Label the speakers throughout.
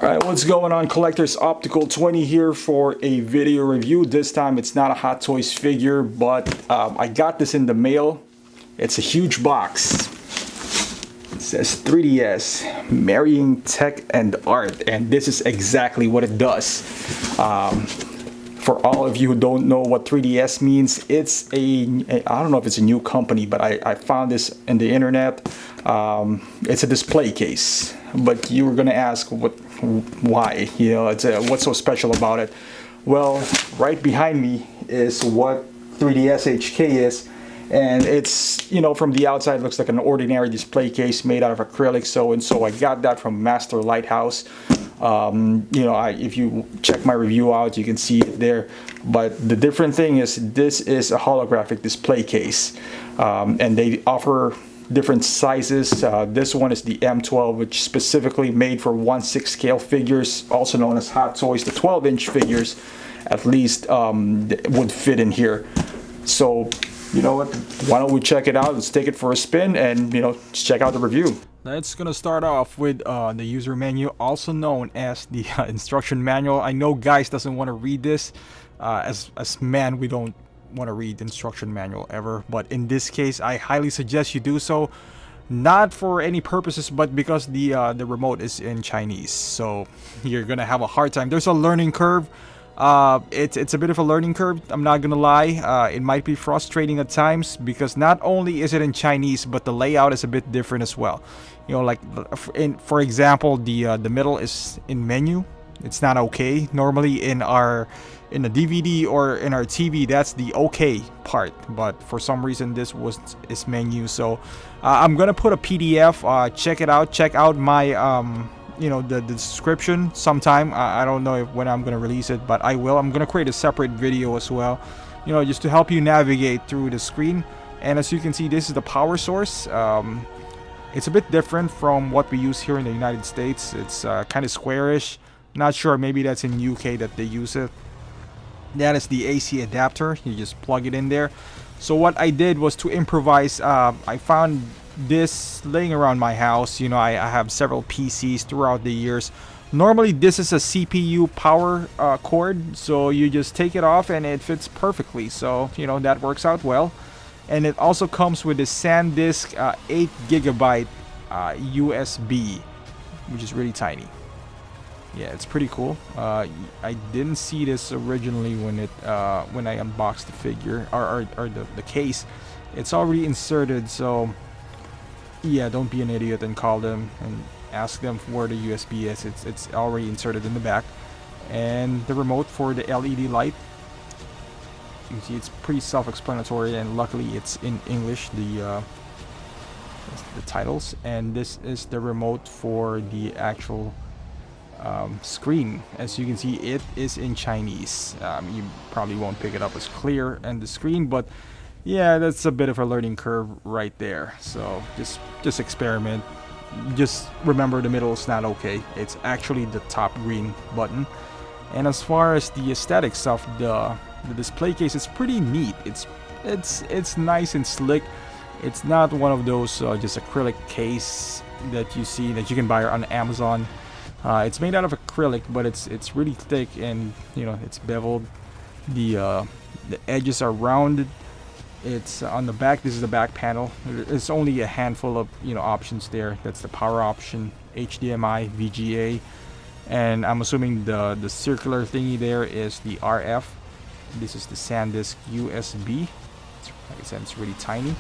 Speaker 1: Alright, what's going on, collectors? Optical 20 here for a video review. This time it's not a Hot Toys figure, but I got this in the mail. It's a huge box. It says 3DS, Marrying Tech and Art, and this is exactly what it does. For all of you who don't know what 3DS means, it's I don't know if it's a new company, but I found this in the internet. It's a display case, but you were gonna ask why, you know, what's so special about it. Well, right behind me is what 3DS HK is, and it's, you know, from the outside looks like an ordinary display case made out of acrylic. So I got that from Master Lighthouse. You know, if you check my review out, you can see it there. But the different thing is, this is a holographic display case, and they offer different sizes. This one is the M12, which specifically made for 1/6 scale figures, also known as Hot Toys. The 12-inch figures, at least, would fit in here. So, you know what? Why don't we check it out? Let's take it for a spin, and you know, just check out the review. Let's gonna start off with the user menu, also known as the instruction manual. I know guys doesn't want to read this. As men, we don't want to read the instruction manual ever, but in this case I highly suggest you do so, not for any purposes, but because the remote is in Chinese, so you're gonna have a hard time. There's a learning curve. It's a bit of a learning curve, I'm not gonna lie. It might be frustrating at times because not only is it in Chinese, but the layout is a bit different as well. You know, like for example, the middle is in menu. It's not okay. Normally in the DVD or in our TV, that's the okay part, but for some reason this is menu. So I'm gonna put a PDF. Check it out. Check out my you know, the description sometime. I don't know when I'm gonna release it, but I will. I'm gonna create a separate video as well, you know, just to help you navigate through the screen. And as you can see, this is the power source. It's a bit different from what we use here in the United States. It's kind of squarish. Not sure, maybe that's in UK that they use it. That is the AC adapter. You just plug it in there. So what I did was to improvise. I found this laying around my house. You know, I have several PCs throughout the years. Normally this is a CPU power cord, so you just take it off and it fits perfectly. So, you know, that works out well. And it also comes with a SanDisk 8GB USB, which is really tiny. Yeah, it's pretty cool. I didn't see this originally when I unboxed the figure or the case. It's already inserted, so yeah, don't be an idiot and call them and ask them where the USB is. It's already inserted in the back. And the remote for the LED light. You can see it's pretty self-explanatory, and luckily it's in English, the titles. And this is the remote for the actual screen. As you can see, it is in Chinese. You probably won't pick it up as clear on the screen, but yeah, that's a bit of a learning curve right there. So just experiment. Just remember, the middle is not okay. It's actually the top green button. And as far as the aesthetics of the display case, it's pretty neat. It's nice and slick. It's not one of those just acrylic case that you see that you can buy on Amazon. It's made out of acrylic, but it's really thick, and you know, it's beveled. The edges are rounded. It's on the back. This is the back panel. It's only a handful of, you know, options there. That's the power option, HDMI, VGA, and I'm assuming the circular thingy there is the RF. This is the SanDisk USB. Like I said, it's really tiny.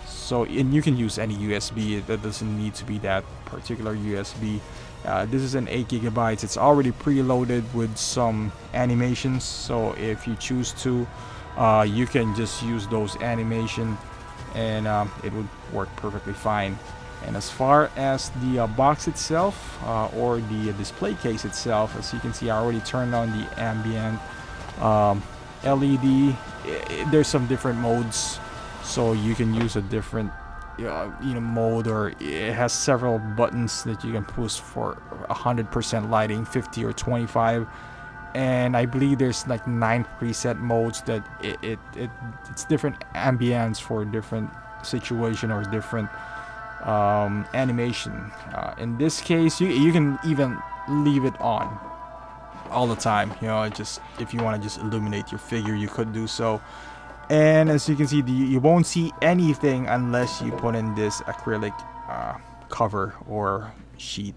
Speaker 1: So, and you can use any USB. That doesn't need to be that particular USB. This is an 8GB. It's already preloaded with some animations. So if you choose to, you can just use those animation, and it would work perfectly fine. And as far as the box itself, or the display case itself, as you can see, I already turned on the ambient LED. There's some different modes, so you can use a different you know, mode, or it has several buttons that you can push for 100% lighting, 50 or 25, and I believe there's like 9 preset modes that it's different ambience for different situation or different animation. In this case, you can even leave it on all the time. You know, just if you want to just illuminate your figure, you could do so. And as you can see, you won't see anything unless you put in this acrylic cover or sheet.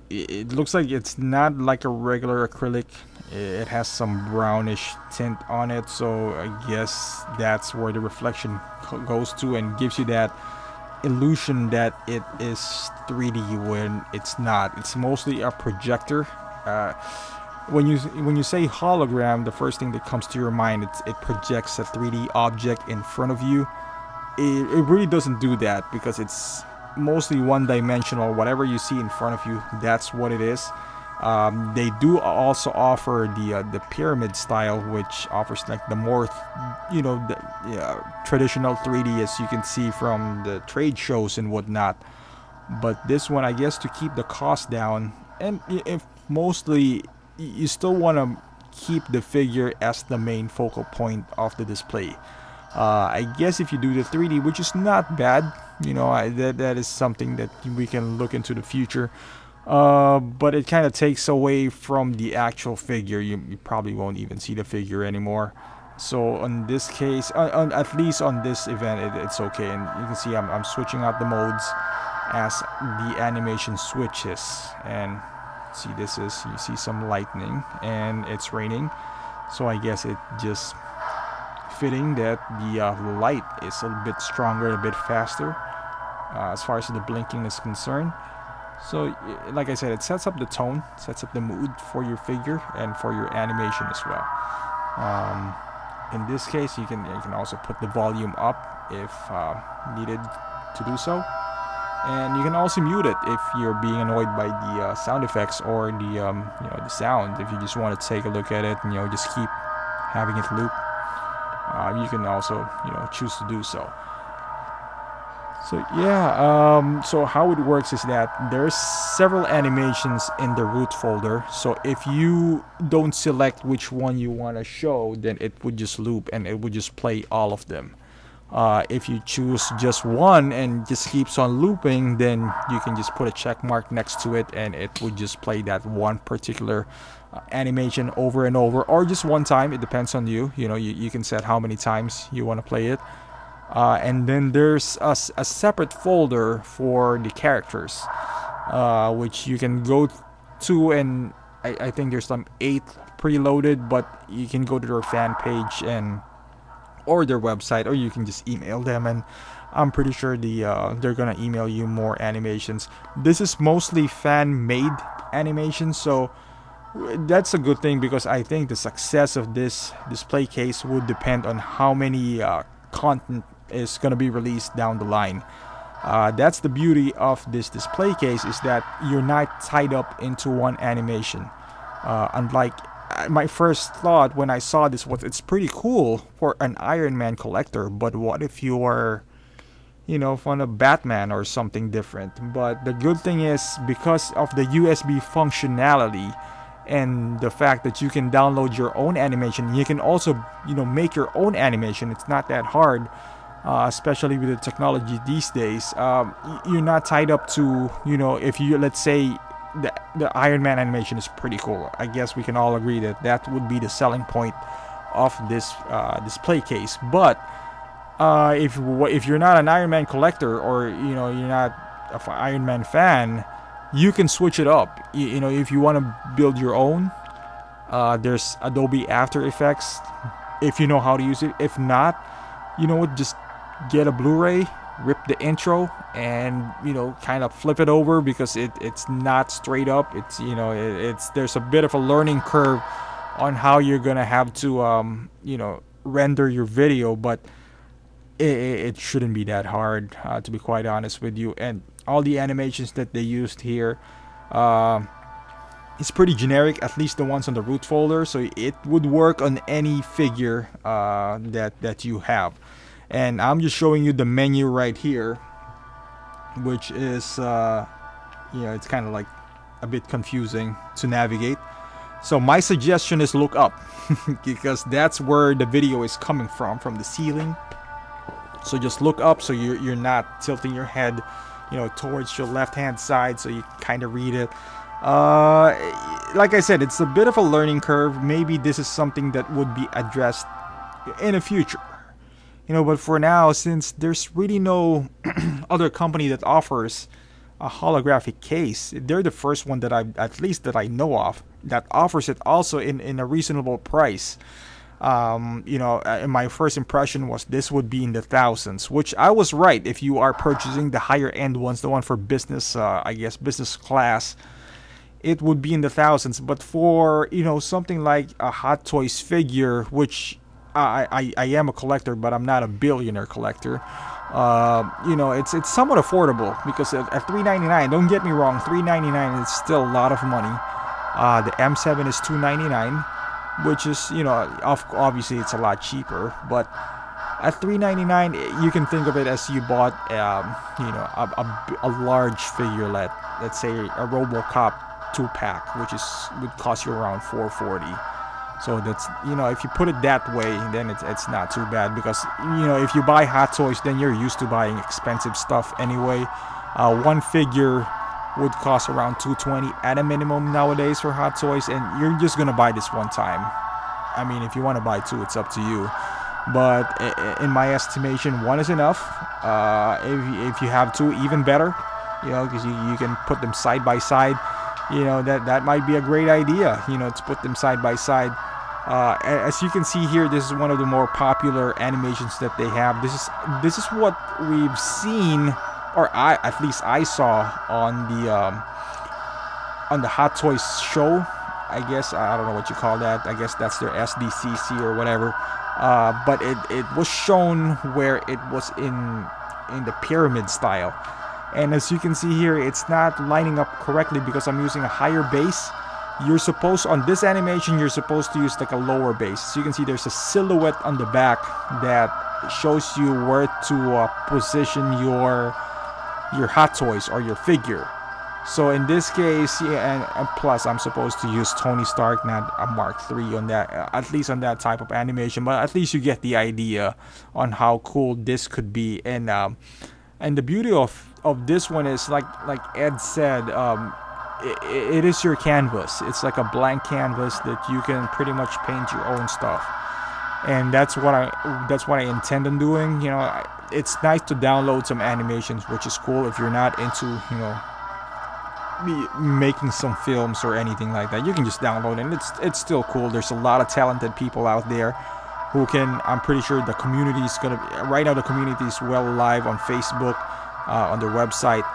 Speaker 1: It looks like it's not like a regular acrylic. It has some brownish tint on it, so I guess that's where the reflection goes to and gives you that illusion that it is 3D when it's not. It's mostly a projector. When you say hologram, the first thing that comes to your mind, it projects a 3D object in front of you. It really doesn't do that, because it's mostly one-dimensional. Whatever you see in front of you, that's what it is. They do also offer the pyramid style, which offers like the more traditional 3D, as you can see from the trade shows and whatnot. But this one, I guess, to keep the cost down, and if mostly you still want to keep the figure as the main focal point of the display. I guess if you do the 3D, which is not bad, you know, that is something that we can look into the future. But it kind of takes away from the actual figure. You probably won't even see the figure anymore. So in this case, at least on this event, it's okay. And you can see I'm switching out the modes as the animation switches. And see, you see some lightning and it's raining. So I guess it just fitting that the light is a bit stronger, a bit faster as far as the blinking is concerned. So like I said, it sets up the tone, sets up the mood for your figure and for your animation as well. In this case, you can also put the volume up if needed to do so, and you can also mute it if you're being annoyed by the sound effects or the sound. If you just want to take a look at it and just keep having it loop, you can also choose to do so. So yeah, so how it works is that there's several animations in the root folder. So if you don't select which one you want to show, then it would just loop and it would just play all of them. If you choose just one and just keeps on looping, then you can just put a check mark next to it and it would just play that one particular animation over and over, or just one time. It depends on you. You can set how many times you want to play it. And then there's a separate folder for the characters, which you can go to, and I think there's some 8 preloaded, but you can go to their fan page or their website, or you can just email them, and I'm pretty sure they're gonna email you more animations. This is mostly fan-made animations, so that's a good thing, because I think the success of this display case would depend on how many content is going to be released down the line. That's the beauty of this display case, is that you're not tied up into one animation. Unlike my first thought when I saw this was, it's pretty cool for an Iron Man collector, but what if you are from a Batman or something different? But the good thing is, because of the USB functionality and the fact that you can download your own animation, you can also make your own animation. It's not that hard, especially with the technology these days. You're not tied up to if you, let's say, the Iron Man animation is pretty cool. I guess we can all agree that would be the selling point of this display case. But if you're not an Iron Man collector, or you're not an Iron Man fan, you can switch it up. If you want to build your own, there's Adobe After Effects, if you know how to use it. If not, just get a Blu-ray, rip the intro, and kind of flip it over, because it's not straight up. It's there's a bit of a learning curve on how you're gonna have to render your video, but it shouldn't be that hard, to be quite honest with you. And all the animations that they used here, it's pretty generic, at least the ones on the root folder, so it would work on any figure that you have. And I'm just showing you the menu right here, which is it's kind of like a bit confusing to navigate. So my suggestion is look up, because that's where the video is coming from the ceiling. So just look up, so you're not tilting your head towards your left hand side, so you kind of read it. Like I said, it's a bit of a learning curve. Maybe this is something that would be addressed in the future. But for now, since there's really no other company that offers a holographic case, they're the first one that at least that I know of, that offers it also in a reasonable price. And my first impression was this would be in the thousands, which I was right. If you are purchasing the higher end ones, the one for business, I guess business class, it would be in the thousands. But for something like a Hot Toys figure, which I am a collector, but I'm not a billionaire collector. It's somewhat affordable because at $3.99, don't get me wrong, $3.99 is still a lot of money. The M7 is $2.99, which is obviously it's a lot cheaper, but at $3.99 you can think of it as you bought a large figure, let's say a RoboCop 2-pack, which would cost you around $4.40. So that's, if you put it that way, then it's not too bad, because if you buy Hot Toys, then you're used to buying expensive stuff anyway. One figure would cost around $220 at a minimum nowadays for Hot Toys, and you're just gonna buy this one time. I mean, if you want to buy two, it's up to you, but in my estimation, one is enough. If you have two, even better, because you can put them side by side. That might be a great idea, to put them side by side. As you can see here, this is one of the more popular animations that they have. This is what we've seen, or at least I saw on the Hot Toys show. I guess I don't know what you call that. I guess that's their SDCC or whatever. But it was shown where it was in the pyramid style. And as you can see here, it's not lining up correctly because I'm using a higher base. On this animation, you're supposed to use like a lower base. So you can see there's a silhouette on the back that shows you where to position your Hot Toys or your figure. So in this case, and plus I'm supposed to use Tony Stark, not a Mark III on that, at least on that type of animation. But at least you get the idea on how cool this could be. And the beauty of this one is, like Ed said, it is your canvas. It's like a blank canvas that you can pretty much paint your own stuff, and that's what I intend on doing. It's nice to download some animations, which is cool if you're not into making some films or anything like that. You can just download it, and it's still cool. There's a lot of talented people out there who can. I'm pretty sure the community is gonna right now. The community is well alive on Facebook, on their website.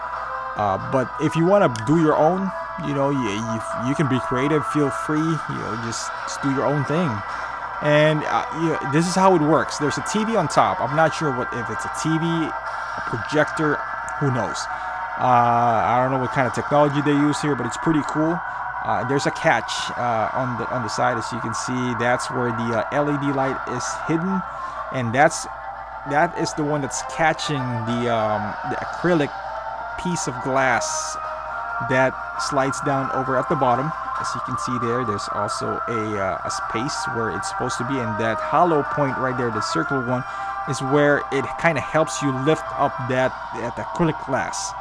Speaker 1: But if you want to do your own, you can be creative. Feel free, just do your own thing. And this is how it works. There's a TV on top. I'm not sure if it's a TV, a projector, who knows. I don't know what kind of technology they use here, but it's pretty cool. There's a catch on the side, as you can see. That's where the LED light is hidden, and that is the one that's catching the acrylic piece of glass that slides down over at the bottom. As you can see there's also a space where it's supposed to be, and that hollow point right there, the circle one, is where it kind of helps you lift up that acrylic glass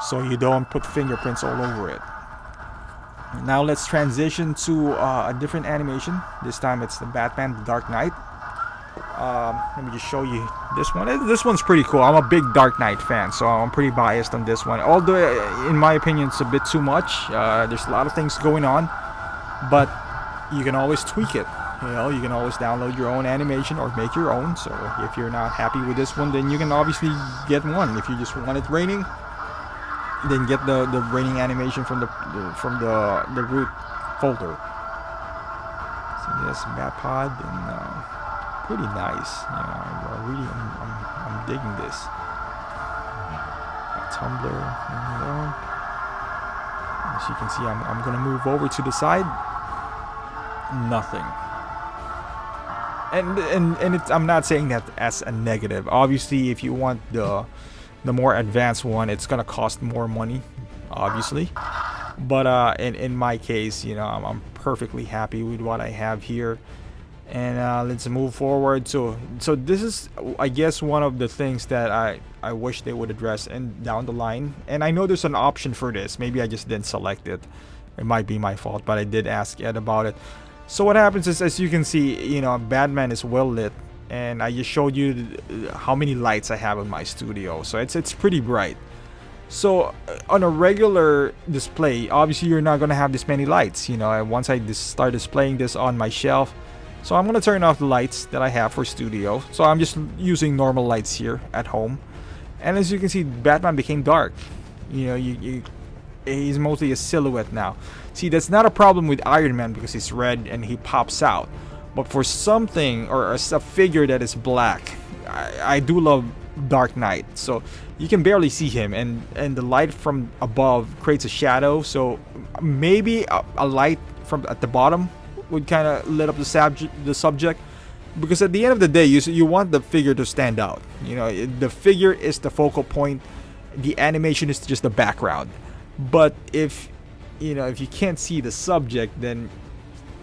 Speaker 1: so you don't put fingerprints all over it. Now let's transition to a different animation. This time it's the Batman The Dark Knight. Let me just show you this one. This one's pretty cool. I'm a big Dark Knight fan, so I'm pretty biased on this one. Although, in my opinion, it's a bit too much. There's a lot of things going on, but you can always tweak it. You can always download your own animation or make your own. So if you're not happy with this one, then you can obviously get one. If you just want it raining, then get the raining animation from the root folder. So yes, Batpod, and pretty nice. I'm digging this. Tumblr. As you can see, I'm gonna move over to the side. Nothing. And I'm not saying that as a negative. Obviously, if you want the more advanced one, it's gonna cost more money, obviously. But in my case, I'm perfectly happy with what I have here. And let's move forward. So this is, I guess, one of the things that I wish they would address and down the line. And I know there's an option for this. Maybe I just didn't select it. It might be my fault, but I did ask Ed about it. So what happens is, as you can see, you know, Batman is well lit, and I just showed you how many lights I have in my studio. So it's pretty bright. So on a regular display, obviously you're not gonna have this many lights. You know, once I start displaying this on my shelf, so I'm gonna turn off the lights that I have for studio. So I'm just using normal lights here at home, and as you can see, Batman became dark. You know, he's mostly a silhouette now. See, that's not a problem with Iron Man because he's red and he pops out. But for something or a figure that is black, I do love Dark Knight. So you can barely see him, and the light from above creates a shadow. So maybe a light from at the bottom would kind of lit up the subject, because at the end of the day, you want the figure to stand out. You know, the figure is the focal point. The animation is just the background. But if you can't see the subject, then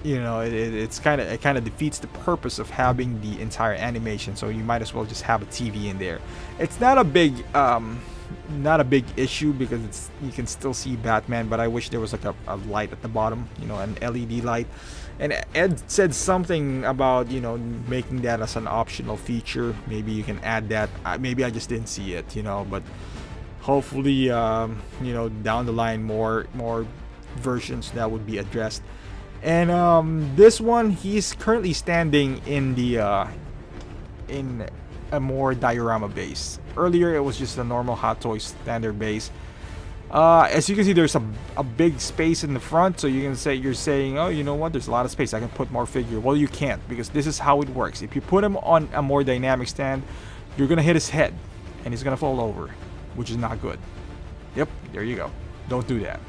Speaker 1: you know it kind of defeats the purpose of having the entire animation. So you might as well just have a TV in there. It's not a big issue because you can still see Batman, but I wish there was like a light at the bottom, you know, an LED light. And Ed said something about, you know, making that as an optional feature. Maybe you can add that. Maybe I just didn't see it, you know, but hopefully you know, down the line more versions that would be addressed. And this one, he's currently standing in the in a more diorama base. Earlier it was just a normal Hot Toys standard base. As you can see, there's a big space in the front, so you can say, you're saying, oh, you know what, there's a lot of space, I can put more figure. Well, you can't, because this is how it works. If you put him on a more dynamic stand, you're gonna hit his head and he's gonna fall over, which is not good. Yep, there you go. Don't do that.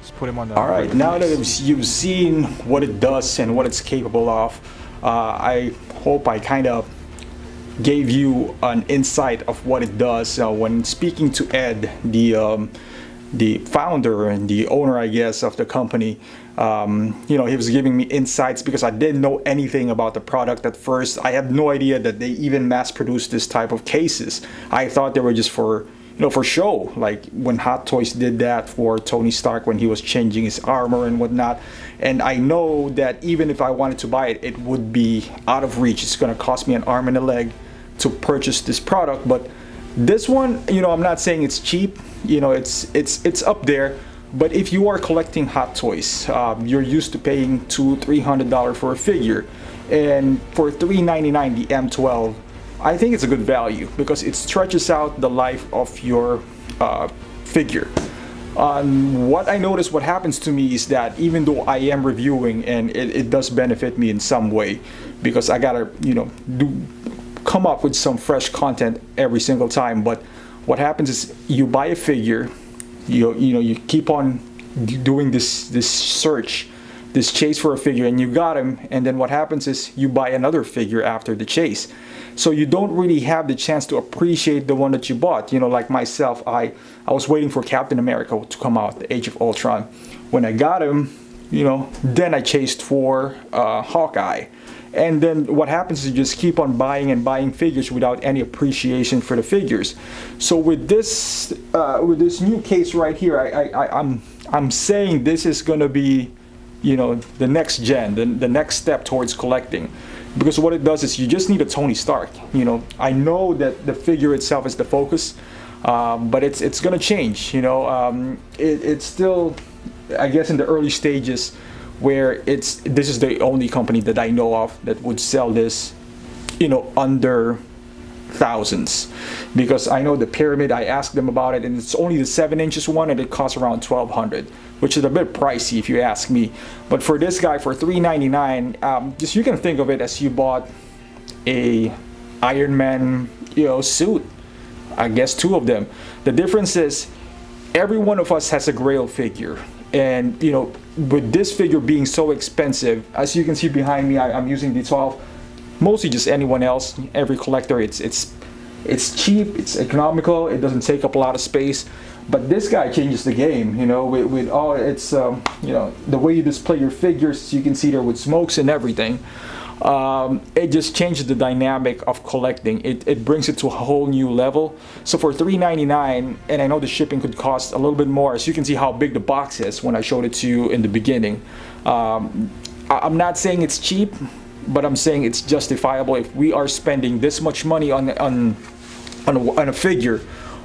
Speaker 1: Just put him on the... Alright, now that you've seen what it does and what it's capable of, I hope I kind of gave you an insight of what it does. When speaking to Ed, the founder and the owner, I guess, of the company, you know, he was giving me insights because I didn't know anything about the product at first. I had no idea that they even mass produce this type of cases. I thought they were just for, you know, for show, like when Hot Toys did that for Tony Stark when he was changing his armor and whatnot. And I know that even if I wanted to buy it, it would be out of reach. It's going to cost me an arm and a leg to purchase this product. But this one, you know, I'm not saying it's cheap. You know, it's up there. But if you are collecting Hot Toys, you're used to paying $200-300 for a figure, and for $399 the M12, I think it's a good value because it stretches out the life of your figure. What I noticed, what happens to me is that even though I am reviewing, and it does benefit me in some way, because I gotta, you know, come up with some fresh content every single time. But what happens is you buy a figure, you keep on doing this search, this chase for a figure, and you got him, and then what happens is you buy another figure after the chase. So you don't really have the chance to appreciate the one that you bought. You know, like myself, I was waiting for Captain America to come out, the Age of Ultron. When I got him, you know, then I chased for Hawkeye. And then what happens is you just keep on buying and buying figures without any appreciation for the figures. So with this new case right here, I'm saying this is gonna be, you know, the next gen, the next step towards collecting. Because what it does is you just need a Tony Stark. You know, I know that the figure itself is the focus, but it's gonna change. You know, it's still, I guess, in the early stages, where this is the only company that I know of that would sell this, you know, under thousands. Because I know the Pyramid, I asked them about it, and it's only the 7-inch one, and it costs around $1,200, which is a bit pricey if you ask me. But for this guy, for $399, just you can think of it as you bought a Iron Man, you know, suit. I guess 2 of them. The difference is every one of us has a Grail figure. And, you know, with this figure being so expensive, as you can see behind me, I'm using the 12. Mostly just anyone else, every collector, it's cheap, it's economical, it doesn't take up a lot of space. But this guy changes the game, you know, with all its, you know, the way you display your figures. You can see there with smokes and everything. it just changes the dynamic of collecting. It brings it to a whole new level. So for $3.99, and I know the shipping could cost a little bit more, so you can see how big the box is when I showed it to you in the beginning. I'm not saying it's cheap, but I'm saying it's justifiable. If we are spending this much money on a figure,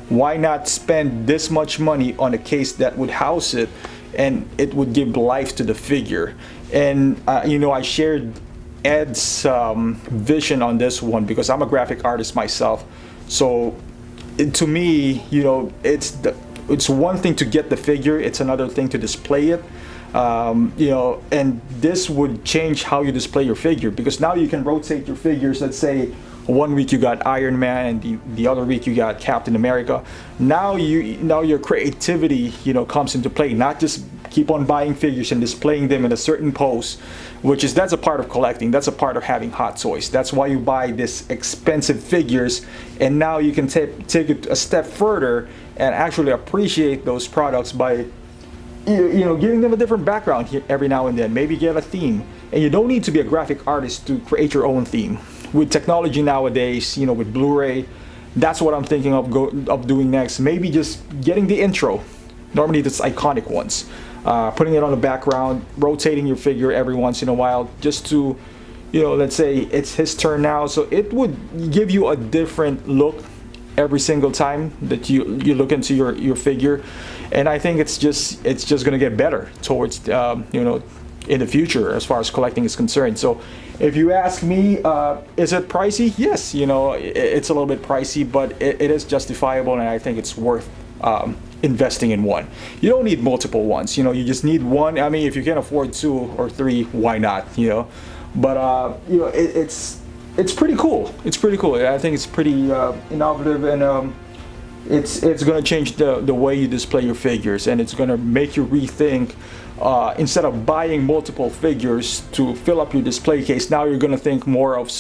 Speaker 1: why not spend this much money on a case that would house it, and it would give life to the figure? And you know, I shared Ed's vision on this one because I'm a graphic artist myself. So to me, you know, it's one thing to get the figure, it's another thing to display it. You know, and this would change how you display your figure, because now you can rotate your figures. Let's say one week you got Iron Man and the other week you got Captain America. Now your creativity, you know, comes into play. Not just keep on buying figures and displaying them in a certain pose, that's a part of collecting. That's a part of having hot toys. That's why you buy this expensive figures, and now you can take it a step further and actually appreciate those products by you know, giving them a different background here every now and then. Maybe get a theme, and you don't need to be a graphic artist to create your own theme. With technology nowadays, you know, with Blu-ray, that's what I'm thinking of doing next. Maybe just getting the intro, normally it's iconic ones, putting it on the background, rotating your figure every once in a while, just to, you know, let's say it's his turn now, so it would give you a different look every single time that you look into your figure. And I think it's just going to get better towards you know, in the future as far as collecting is concerned. So if you ask me, is it pricey? Yes, you know, it's a little bit pricey, but it is justifiable, and I think it's worth investing in one. You don't need multiple ones, you know, you just need one. I mean, if you can afford 2 or 3, why not, you know? But you know, it's pretty cool. It's pretty cool. I think it's pretty innovative, and it's going to change the way you display your figures, and it's going to make you rethink. Instead of buying multiple figures to fill up your display case, now you're going to think more of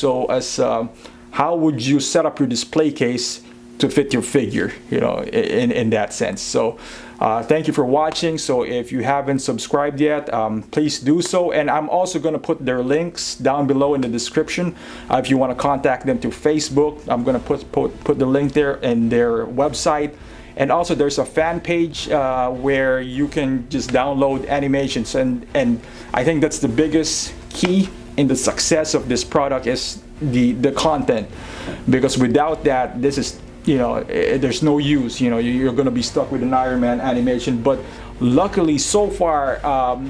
Speaker 1: how would you set up your display case to fit your figure, you know, in that sense. So thank you for watching. So if you haven't subscribed yet, please do so, and I'm also going to put their links down below in the description. If you want to contact them through Facebook, I'm going to put the link there, and their website. And also there's a fan page where you can just download animations, and I think that's the biggest key in the success of this product is the content, because without that, this is, you know, there's no use. You know, you're going to be stuck with an Iron Man animation. But luckily so far,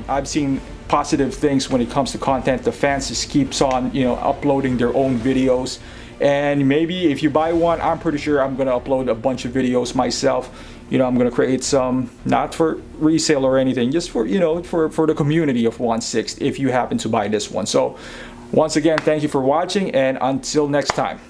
Speaker 1: I've seen positive things when it comes to content. The fans just keeps on, you know, uploading their own videos. And maybe if you buy one, I'm pretty sure I'm going to upload a bunch of videos myself. You know, I'm going to create some, not for resale or anything, just for, you know, for the community of 1/6 if you happen to buy this one. So once again, thank you for watching, and until next time.